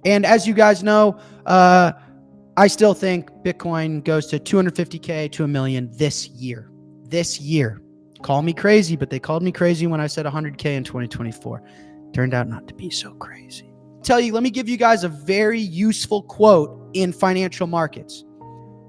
And as you guys know, I still think Bitcoin goes to 250K to $1 million this year. This year. Call me crazy, but they called me crazy when I said 100K in 2024. Turned out not to be so crazy. Let me give you guys a very useful quote in financial markets.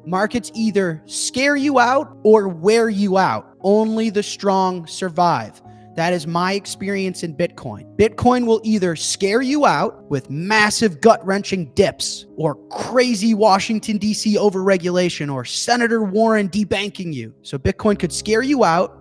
Markets either scare you out or wear you out. Only the strong survive. That is my experience in Bitcoin. Bitcoin will either scare you out with massive gut-wrenching dips or crazy Washington, D.C. overregulation or Senator Warren debanking you. So Bitcoin could scare you out,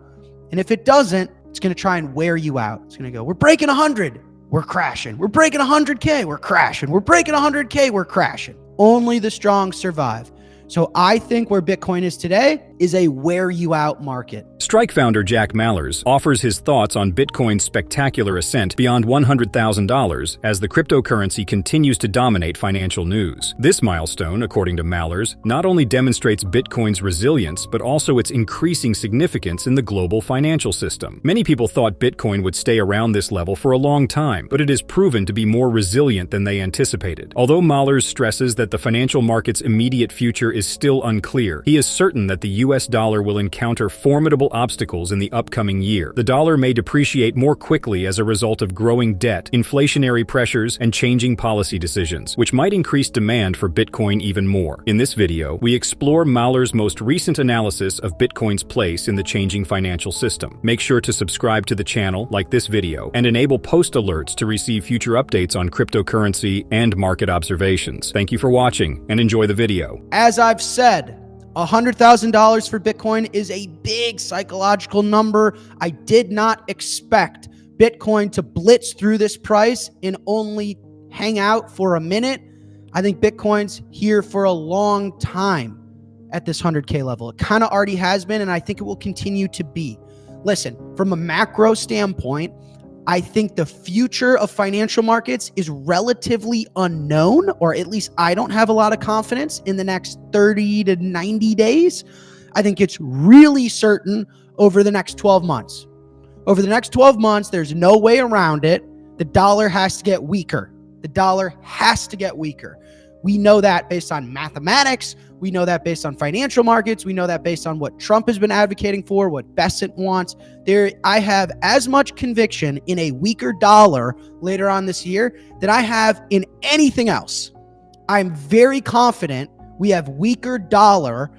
and if it doesn't, it's going to try and wear you out. It's going to go, we're breaking 100, we're crashing. We're breaking 100K, we're crashing. We're breaking 100K, we're crashing. Only the strong survive. So I think where Bitcoin is today is a wear you out market. Strike founder Jack Mallers offers his thoughts on Bitcoin's spectacular ascent beyond $100,000 as the cryptocurrency continues to dominate financial news. This milestone, according to Mallers, not only demonstrates Bitcoin's resilience, but also its increasing significance in the global financial system. Many people thought Bitcoin would stay around this level for a long time, but it has proven to be more resilient than they anticipated. Although Mallers stresses that the financial market's immediate future is still unclear, he is certain that the US dollar will encounter formidable obstacles in the upcoming year. The dollar may depreciate more quickly as a result of growing debt, inflationary pressures, and changing policy decisions, which might increase demand for Bitcoin even more. In this video, we explore Mallers' most recent analysis of Bitcoin's place in the changing financial system. Make sure to subscribe to the channel, like this video, and enable post alerts to receive future updates on cryptocurrency and market observations. Thank you for watching, and enjoy the video. As I've said, $100,000 for Bitcoin is a big psychological number. I did not expect Bitcoin to blitz through this price and only hang out for a minute. I think Bitcoin's here for a long time at this 100K level. It kind of already has been, and I think it will continue to be. Listen, from a macro standpoint, I think the future of financial markets is relatively unknown, or at least I don't have a lot of confidence in the next 30 to 90 days. I think it's really certain over the next 12 months. Over the next 12 months, there's no way around it. The dollar has to get weaker. The dollar has to get weaker. We know that based on mathematics. We know that based on financial markets. We know that based on what Trump has been advocating for, what Bessent wants. I have as much conviction in a weaker dollar later on this year than I have in anything else. I'm very confident we have weaker dollar,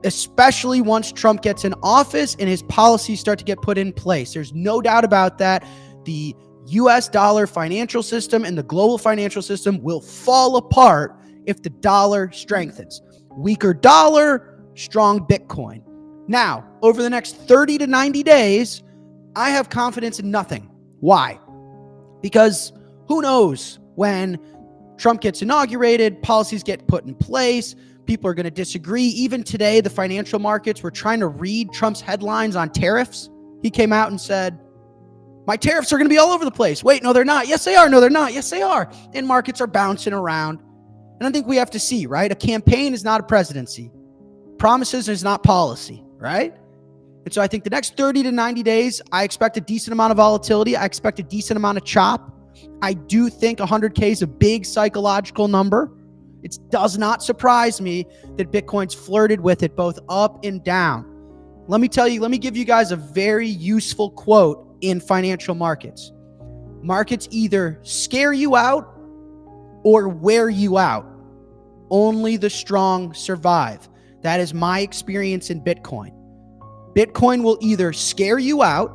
especially once Trump gets in office and his policies start to get put in place. There's no doubt about that. The US dollar financial system and the global financial system will fall apart if the dollar strengthens. Weaker dollar, strong Bitcoin. Now, over the next 30 to 90 days, I have confidence in nothing. Why? Because who knows when Trump gets inaugurated, policies get put in place, people are going to disagree. Even today, the financial markets were trying to read Trump's headlines on tariffs. He came out and said, my tariffs are going to be all over the place. Wait, no, they're not. Yes, they are. No, they're not. Yes, they are. And markets are bouncing around. And I think we have to see, right? A campaign is not a presidency. Promises is not policy, right? And so I think the next 30 to 90 days, I expect a decent amount of volatility. I expect a decent amount of chop. I do think 100K is a big psychological number. It does not surprise me that Bitcoin's flirted with it both up and down. Let me give you guys a very useful quote in financial markets. Markets either scare you out or wear you out. Only the strong survive. That is my experience in Bitcoin. Bitcoin will either scare you out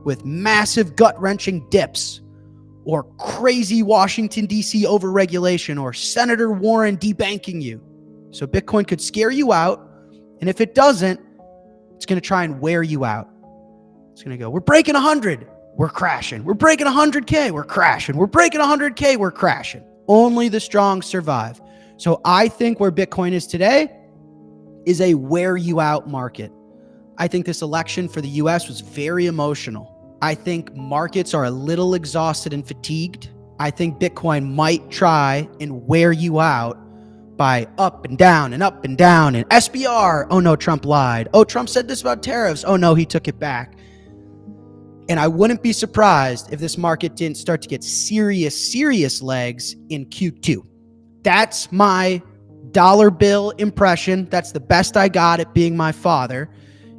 with massive gut-wrenching dips or crazy Washington, D.C. overregulation or Senator Warren debanking you. So Bitcoin could scare you out, and if it doesn't, it's going to try and wear you out. It's going to go, we're breaking 100, we're crashing. We're breaking 100K, we're crashing. We're breaking 100K, we're crashing. Only the strong survive. So I think where Bitcoin is today is a wear you out market. I think this election for the US was very emotional. I think markets are a little exhausted and fatigued. I think Bitcoin might try and wear you out by up and down and up and down and SBR. Oh no, Trump lied. Oh, Trump said this about tariffs. Oh no, he took it back. And I wouldn't be surprised if this market didn't start to get serious legs in Q2. That's my dollar bill impression. That's the best I got at being my father.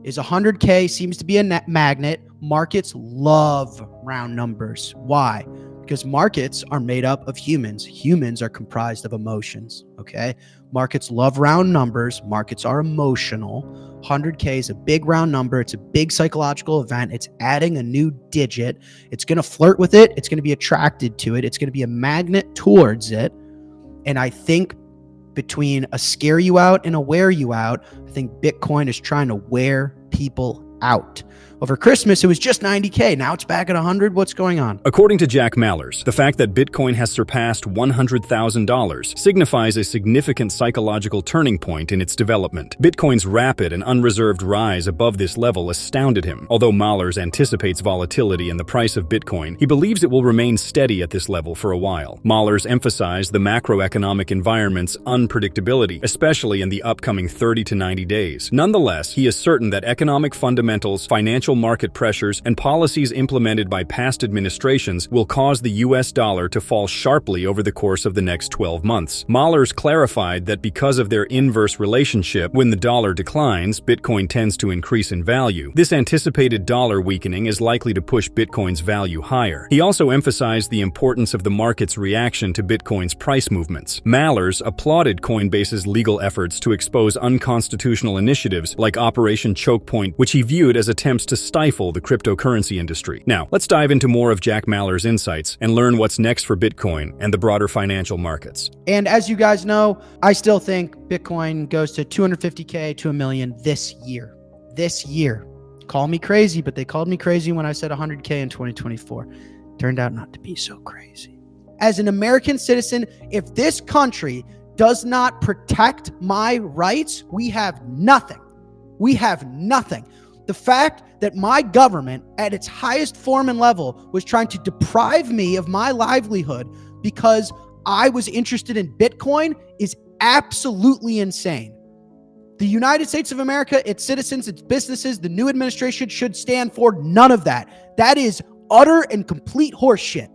Is 100K seems to be a net magnet. Markets love round numbers. Why? Because markets are made up of humans. Humans are comprised of emotions, okay? Markets love round numbers. Markets are emotional. 100K is a big round number. It's a big psychological event. It's adding a new digit. It's going to flirt with it. It's going to be attracted to it. It's going to be a magnet towards it. And I think between a scare you out and a wear you out, I think Bitcoin is trying to wear people out. Over Christmas, it was just 90K. Now it's back at 100. What's going on? According to Jack Mallers, the fact that Bitcoin has surpassed $100,000 signifies a significant psychological turning point in its development. Bitcoin's rapid and unreserved rise above this level astounded him. Although Mallers anticipates volatility in the price of Bitcoin, he believes it will remain steady at this level for a while. Mallers emphasized the macroeconomic environment's unpredictability, especially in the upcoming 30 to 90 days. Nonetheless, he is certain that economic fundamentals, financial market pressures, and policies implemented by past administrations will cause the US dollar to fall sharply over the course of the next 12 months. Mallers clarified that because of their inverse relationship, when the dollar declines, Bitcoin tends to increase in value. This anticipated dollar weakening is likely to push Bitcoin's value higher. He also emphasized the importance of the market's reaction to Bitcoin's price movements. Mallers applauded Coinbase's legal efforts to expose unconstitutional initiatives like Operation Choke Point, which he viewed as attempts to stifle the cryptocurrency industry. Now, let's dive into more of Jack Mallers' insights and learn what's next for Bitcoin and the broader financial markets. And as you guys know, I still think Bitcoin goes to 250K to $1 million this year. This year. Call me crazy, but they called me crazy when I said 100K in 2024. Turned out not to be so crazy. As an American citizen, if this country does not protect my rights, we have nothing. We have nothing. The fact that my government at its highest form and level was trying to deprive me of my livelihood because I was interested in Bitcoin is absolutely insane. The United States of America, its citizens, its businesses, the new administration should stand for none of that. That is utter and complete horseshit.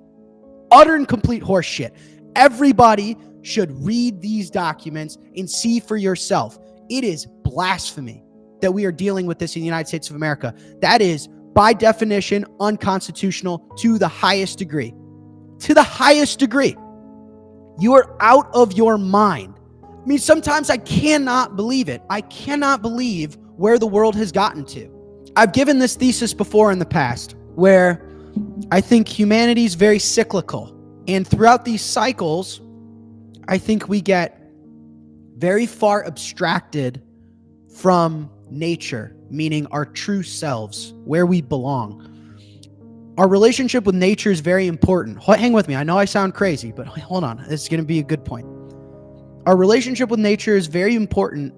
Utter and complete horseshit. Everybody should read these documents and see for yourself. It is blasphemy that we are dealing with this in the United States of America. That is, by definition, unconstitutional to the highest degree. To the highest degree. You are out of your mind. I mean, sometimes I cannot believe it. I cannot believe where the world has gotten to. I've given this thesis before in the past, where I think humanity is very cyclical. And throughout these cycles, I think we get very far abstracted from nature, meaning our true selves, where we belong. Our relationship with nature is very important. Hang with me. I know I sound crazy, but hold on. This is going to be a good point. Our relationship with nature is very important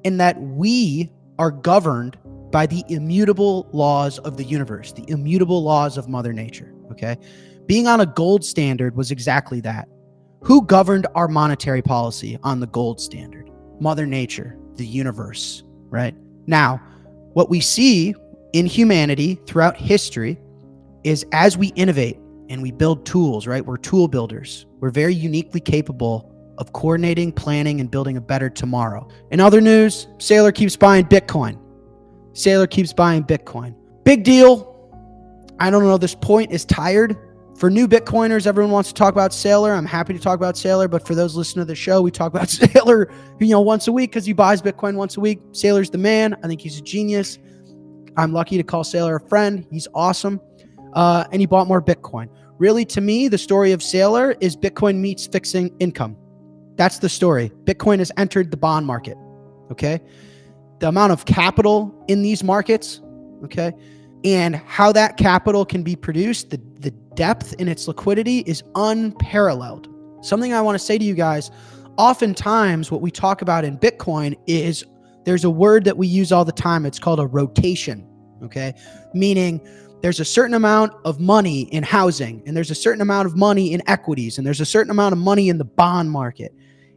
in that we are governed by the immutable laws of the universe, the immutable laws of Mother Nature, okay? Being on a gold standard was exactly that. Who governed our monetary policy on the gold standard? Mother Nature, the universe. Right? Now, what we see in humanity throughout history is as we innovate and we build tools, right? We're tool builders. We're very uniquely capable of coordinating, planning, and building a better tomorrow. In other news, Saylor keeps buying Bitcoin. Saylor keeps buying Bitcoin. Big deal. I don't know. This point is tired. For new Bitcoiners, everyone wants to talk about Saylor. I'm happy to talk about Saylor, but for those listening to the show, we talk about Saylor, once a week because he buys Bitcoin once a week. Saylor's the man. I think he's a genius. I'm lucky to call Saylor a friend. He's awesome. And he bought more Bitcoin. Really, to me, the story of Saylor is Bitcoin meets fixing income. That's the story. Bitcoin has entered the bond market. Okay. The amount of capital in these markets. Okay. And how that capital can be produced, the depth in its liquidity is unparalleled. Something I want to say to you guys, oftentimes what we talk about in Bitcoin is there's a word that we use all the time. It's called a rotation, okay? Meaning there's a certain amount of money in housing, and there's a certain amount of money in equities, and there's a certain amount of money in the bond market.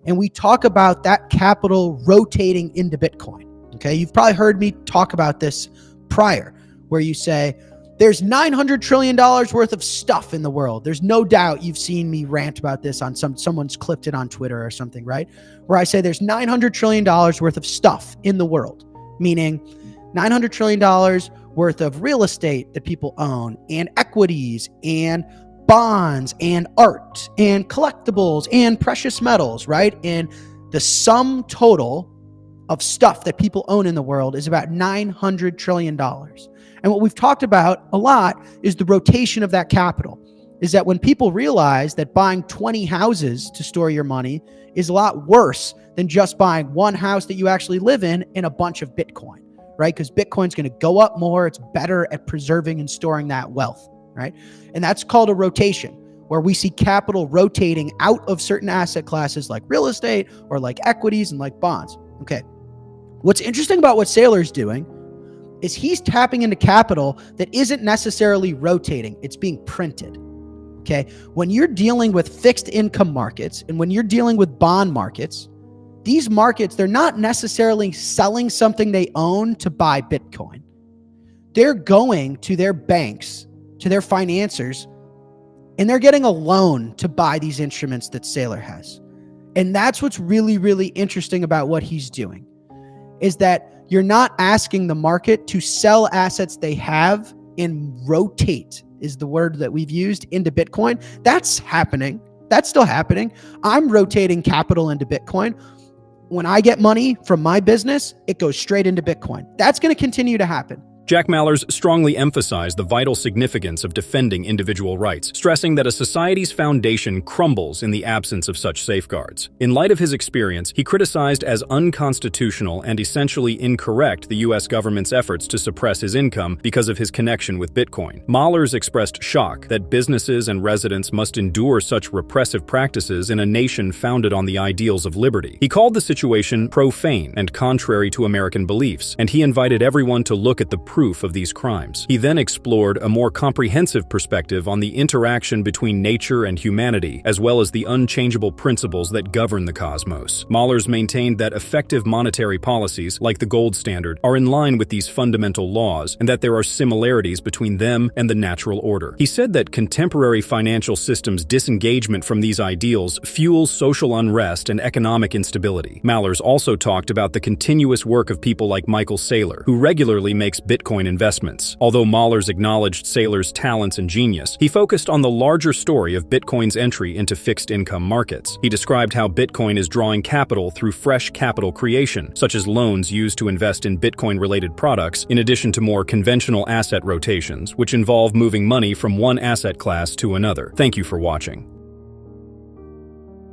And we talk about that capital rotating into Bitcoin, okay? You've probably heard me talk about this prior, where you say, There's $900 trillion worth of stuff in the world. There's no doubt you've seen me rant about this on someone's clipped it on Twitter or something, right? Where I say there's $900 trillion worth of stuff in the world, meaning $900 trillion worth of real estate that people own, and equities and bonds and art and collectibles and precious metals, right? And the sum total of stuff that people own in the world is about $900 trillion. And what we've talked about a lot is the rotation of that capital. Is that when people realize that buying 20 houses to store your money is a lot worse than just buying one house that you actually live in and a bunch of Bitcoin, right? Because Bitcoin's going to go up more. It's better at preserving and storing that wealth, right? And that's called a rotation, where we see capital rotating out of certain asset classes like real estate or like equities and like bonds. Okay. What's interesting about what Saylor's doing is he's tapping into capital that isn't necessarily rotating. It's being printed. Okay. When you're dealing with fixed income markets and when you're dealing with bond markets, these markets, they're not necessarily selling something they own to buy Bitcoin. They're going to their banks, to their financiers, and they're getting a loan to buy these instruments that Saylor has. And that's what's really, really interesting about what he's doing, is that you're not asking the market to sell assets they have and rotate, is the word that we've used, into Bitcoin. That's happening. That's still happening. I'm rotating capital into Bitcoin. When I get money from my business, it goes straight into Bitcoin. That's going to continue to happen. Jack Mallers strongly emphasized the vital significance of defending individual rights, stressing that a society's foundation crumbles in the absence of such safeguards. In light of his experience, he criticized as unconstitutional and essentially incorrect the U.S. government's efforts to suppress his income because of his connection with Bitcoin. Mallers expressed shock that businesses and residents must endure such repressive practices in a nation founded on the ideals of liberty. He called the situation profane and contrary to American beliefs, and he invited everyone to look at the proof of these crimes. He then explored a more comprehensive perspective on the interaction between nature and humanity, as well as the unchangeable principles that govern the cosmos. Mallers maintained that effective monetary policies, like the gold standard, are in line with these fundamental laws, and that there are similarities between them and the natural order. He said that contemporary financial systems' disengagement from these ideals fuels social unrest and economic instability. Mallers also talked about the continuous work of people like Michael Saylor, who regularly makes Bitcoin investments. Although Mallers acknowledged Saylor's talents and genius, he focused on the larger story of Bitcoin's entry into fixed income markets. He described how Bitcoin is drawing capital through fresh capital creation, such as loans used to invest in Bitcoin-related products, in addition to more conventional asset rotations, which involve moving money from one asset class to another. Thank you for watching.